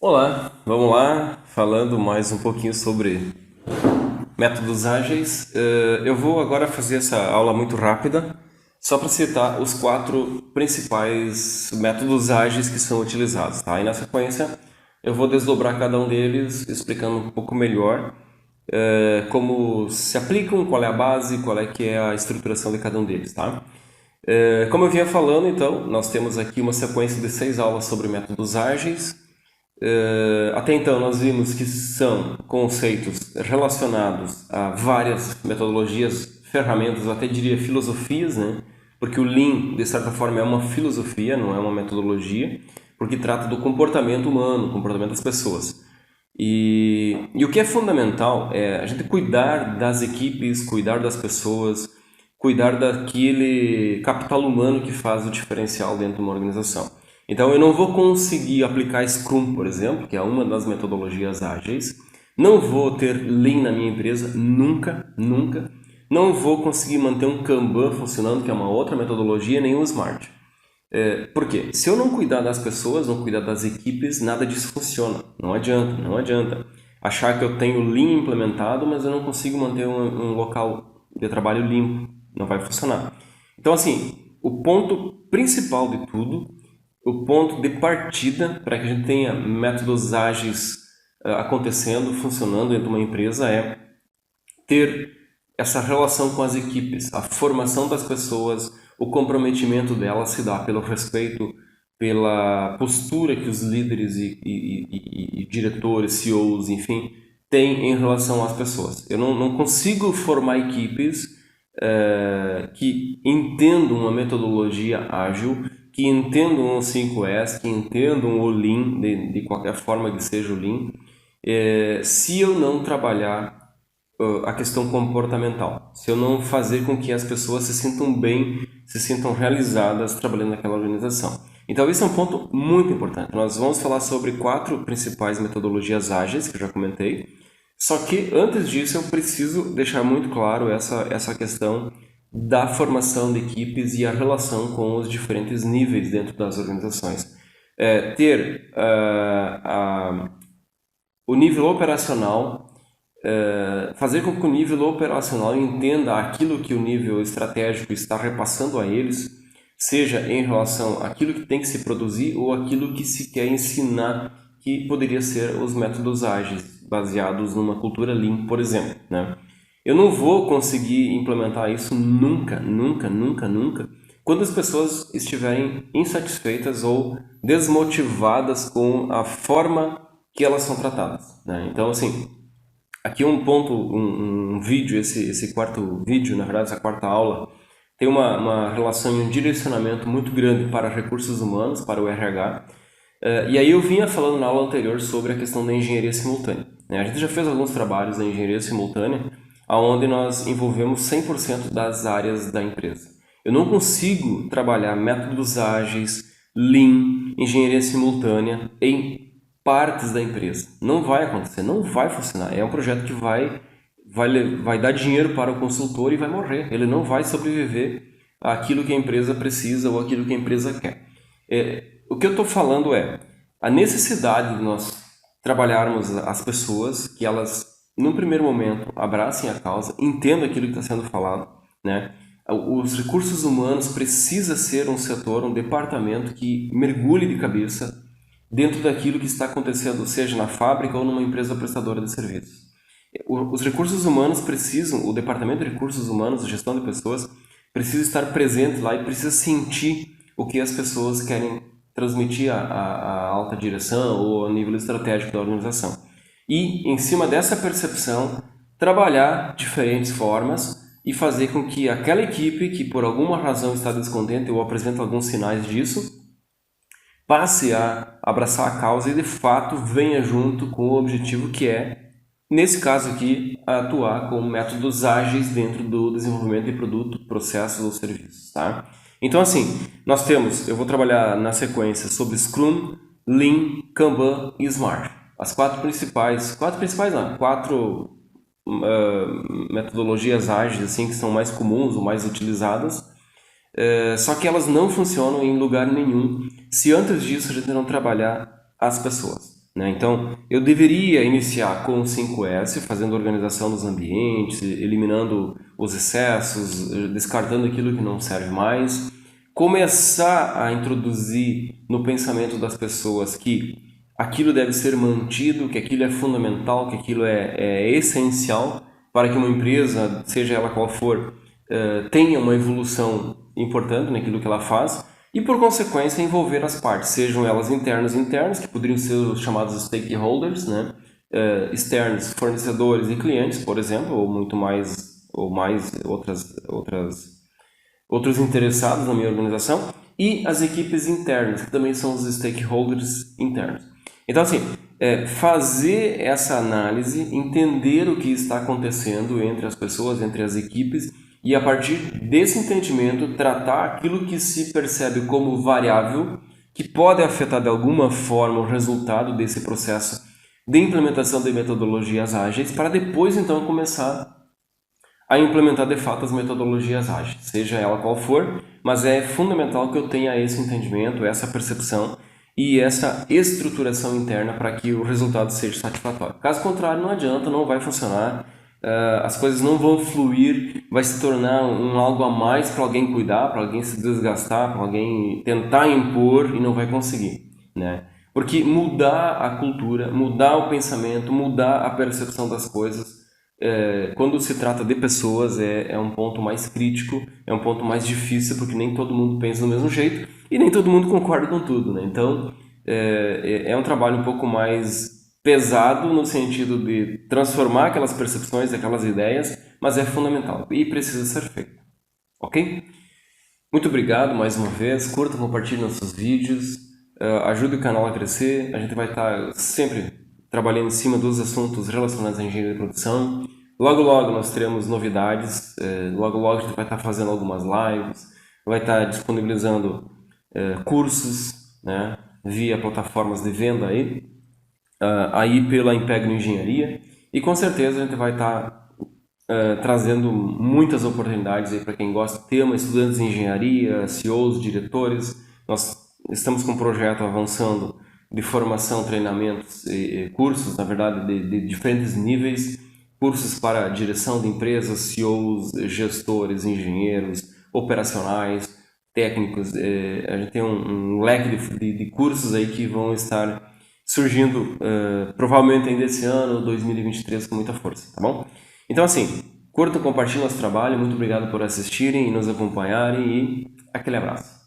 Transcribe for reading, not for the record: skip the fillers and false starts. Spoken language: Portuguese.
Olá, vamos lá, falando mais um pouquinho sobre métodos ágeis. Eu vou agora fazer essa aula muito rápida, só para citar os quatro principais métodos ágeis que são utilizados, tá? E na sequência eu vou desdobrar cada um deles, explicando um pouco melhor como se aplicam, qual é a base, qual é que é a estruturação de cada um deles, tá? Como eu vinha falando, então, nós temos aqui uma sequência de 6 aulas sobre métodos ágeis. Até então nós vimos que são conceitos relacionados a várias metodologias, ferramentas, eu até diria filosofias, né? Porque o Lean, de certa forma, é uma filosofia, não é uma metodologia, porque trata do comportamento humano, comportamento das pessoas. E o que é fundamental é a gente cuidar das equipes, cuidar das pessoas, cuidar daquele capital humano que faz o diferencial dentro de uma organização. Então eu não vou conseguir aplicar Scrum, por exemplo, que é uma das metodologias ágeis, não vou ter Lean na minha empresa, nunca, nunca. Não vou conseguir manter um Kanban funcionando, que é uma outra metodologia, nem o Smart. Por quê? Se eu não cuidar das pessoas, não cuidar das equipes, nada disso funciona. Não adianta, não adianta. Achar que eu tenho Lean implementado, mas eu não consigo manter um local de trabalho limpo. Não vai funcionar. Então, assim, o ponto principal de tudo, o ponto de partida para que a gente tenha métodos ágeis acontecendo, funcionando dentro de uma empresa é ter essa relação com as equipes, a formação das pessoas, o comprometimento delas se dá pelo respeito, pela postura que os líderes e diretores, CEOs, enfim, têm em relação às pessoas. Eu não consigo formar equipes que entendam uma metodologia ágil, que entendam o 5S, que entendam o Lean, de qualquer forma que seja o Lean, se eu não trabalhar a questão comportamental, se eu não fazer com que as pessoas se sintam bem, se sintam realizadas trabalhando naquela organização. Então esse é um ponto muito importante. Nós vamos falar sobre 4 principais metodologias ágeis, que eu já comentei, só que antes disso eu preciso deixar muito claro essa questão da formação de equipes e a relação com os diferentes níveis dentro das organizações. Ter o nível operacional, fazer com que o nível operacional entenda aquilo que o nível estratégico está repassando a eles, seja em relação àquilo que tem que se produzir ou aquilo que se quer ensinar, que poderia ser os métodos ágeis, baseados numa cultura Lean, por exemplo, né? Eu não vou conseguir implementar isso nunca, nunca, nunca, nunca, quando as pessoas estiverem insatisfeitas ou desmotivadas com a forma que elas são tratadas, né? Então, assim, aqui um ponto, um vídeo, esse quarto vídeo, na verdade, essa quarta aula, tem uma relação e um direcionamento muito grande para recursos humanos, para o RH. E aí eu vinha falando na aula anterior sobre a questão da engenharia simultânea, né? A gente já fez alguns trabalhos da engenharia simultânea, onde nós envolvemos 100% das áreas da empresa. Eu não consigo trabalhar métodos ágeis, Lean, engenharia simultânea em partes da empresa. Não vai acontecer, não vai funcionar. É um projeto que vai dar dinheiro para o consultor e vai morrer. Ele não vai sobreviver àquilo que a empresa precisa ou àquilo que a empresa quer. O que eu estou falando é a necessidade de nós trabalharmos as pessoas, que elas, num primeiro momento, abracem a causa, entendam aquilo que está sendo falado, né? Os recursos humanos precisa ser um setor, um departamento que mergulhe de cabeça dentro daquilo que está acontecendo, seja na fábrica ou numa empresa prestadora de serviços. Os recursos humanos precisam, o departamento de recursos humanos, gestão de pessoas, precisa estar presente lá e precisa sentir o que as pessoas querem transmitir à alta direção ou ao nível estratégico da organização. E, em cima dessa percepção, trabalhar diferentes formas e fazer com que aquela equipe que por alguma razão está descontente ou apresenta alguns sinais disso, passe a abraçar a causa e de fato venha junto com o objetivo que é, nesse caso aqui, atuar com métodos ágeis dentro do desenvolvimento de produto, processos ou serviços, tá? Então assim, nós temos, eu vou trabalhar na sequência sobre Scrum, Lean, Kanban e Smart. As quatro principais não, quatro metodologias ágeis assim, que são mais comuns ou mais utilizadas, só que elas não funcionam em lugar nenhum se antes disso a gente não trabalhar as pessoas. né? Então, eu deveria iniciar com o 5S, fazendo organização dos ambientes, eliminando os excessos, descartando aquilo que não serve mais, começar a introduzir no pensamento das pessoas que aquilo deve ser mantido, que aquilo é fundamental, que aquilo é essencial para que uma empresa, seja ela qual for, tenha uma evolução importante naquilo que ela faz e, por consequência, envolver as partes, sejam elas internas, que poderiam ser os chamados stakeholders, né? Externos, fornecedores e clientes, por exemplo, ou mais outros interessados na minha organização, e as equipes internas, que também são os stakeholders internos. Então, assim, fazer essa análise, entender o que está acontecendo entre as pessoas, entre as equipes, e a partir desse entendimento, tratar aquilo que se percebe como variável, que pode afetar de alguma forma o resultado desse processo de implementação de metodologias ágeis, para depois, então, começar a implementar de fato as metodologias ágeis, seja ela qual for, mas é fundamental que eu tenha esse entendimento, essa percepção e essa estruturação interna para que o resultado seja satisfatório. Caso contrário, não adianta, não vai funcionar, as coisas não vão fluir, vai se tornar algo a mais para alguém cuidar, para alguém se desgastar, para alguém tentar impor e não vai conseguir, né? Porque mudar a cultura, mudar o pensamento, mudar a percepção das coisas, quando se trata de pessoas, é um ponto mais crítico, é um ponto mais difícil, porque nem todo mundo pensa do mesmo jeito e nem todo mundo concorda com tudo, né? Então, é um trabalho um pouco mais pesado no sentido de transformar aquelas percepções, aquelas ideias, mas é fundamental e precisa ser feito, ok? Muito obrigado mais uma vez, curta, compartilhe nossos vídeos, ajude o canal a crescer, a gente vai estar sempre trabalhando em cima dos assuntos relacionados à engenharia de produção. Logo logo nós teremos novidades, logo logo a gente vai estar fazendo algumas lives, vai estar disponibilizando cursos, né, via plataformas de venda aí pela Impegno Engenharia, e com certeza a gente vai estar trazendo muitas oportunidades para quem gosta de tema, estudantes de engenharia, CEOs, diretores. Nós estamos com um projeto avançando de formação, treinamentos e cursos, na verdade, de diferentes níveis, cursos para direção de empresas, CEOs, gestores, engenheiros, operacionais, técnicos. A gente tem um leque de cursos aí que vão estar surgindo provavelmente ainda esse ano, 2023, com muita força, tá bom? Então, assim, curtam, compartilhem nosso trabalho, muito obrigado por assistirem e nos acompanharem e aquele abraço.